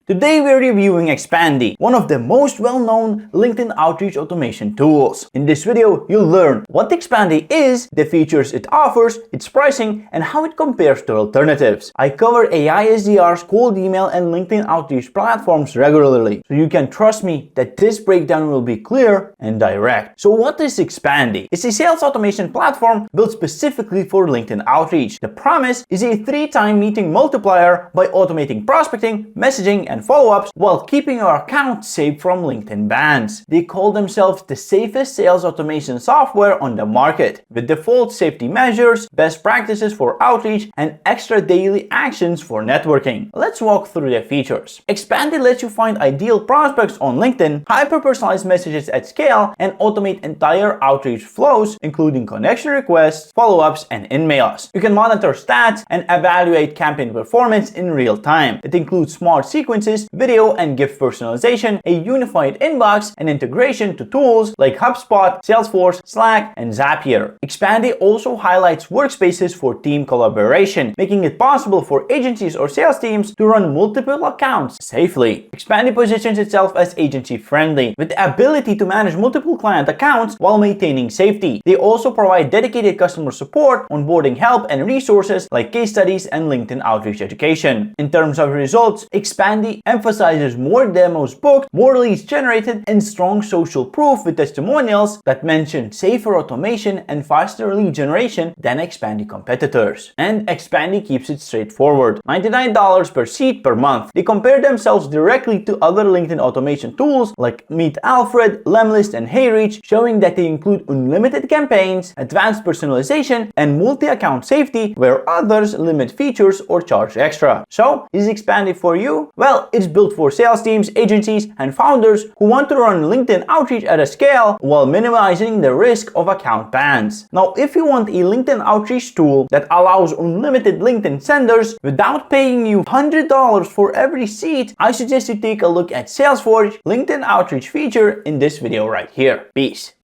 Today we're reviewing Expandi, one of the most well-known LinkedIn outreach automation tools. In this video, you'll learn what Expandi is, the features it offers, its pricing, and how it compares to alternatives. I cover AI SDR's cold email and LinkedIn outreach platforms regularly, so you can trust me that this breakdown will be clear and direct. So what is Expandi? It's a sales automation platform built specifically for LinkedIn outreach. The promise is a 3-time meeting multiplier by automating prospecting, messaging, and follow-ups while keeping your account safe from LinkedIn bans. They call themselves the safest sales automation software on the market, with default safety measures, best practices for outreach, and extra daily actions for networking. Let's walk through the features. Expandi lets you find ideal prospects on LinkedIn, hyper-personalized messages at scale, and automate entire outreach flows, including connection requests, follow-ups, and in-mails. You can monitor stats and evaluate campaign performance in real time. It includes smart sequences, video and GIF personalization, a unified inbox, and integration to tools like HubSpot, Salesforge, Slack, and Zapier. Expandi also highlights workspaces for team collaboration, making it possible for agencies or sales teams to run multiple accounts safely. Expandi positions itself as agency-friendly, with the ability to manage multiple client accounts while maintaining safety. They also provide dedicated customer support, onboarding help, and resources like case studies and LinkedIn outreach education. In terms of results, Expandi emphasizes more demos booked, more leads generated, and strong social proof with testimonials that mention safer automation and faster lead generation than Expandi competitors. And Expandi keeps it straightforward. $99 per seat per month. They compare themselves directly to other LinkedIn automation tools like Meet Alfred, Lemlist, and HeyReach, showing that they include unlimited campaigns, advanced personalization, and multi-account safety, where others limit features or charge extra. So, is Expandi for you? Well, it's built for sales teams, agencies, and founders who want to run LinkedIn outreach at a scale while minimizing the risk of account bans. Now, if you want a LinkedIn outreach tool that allows unlimited LinkedIn senders without paying you $100 for every seat, I suggest you take a look at Salesforge LinkedIn outreach feature in this video right here. Peace.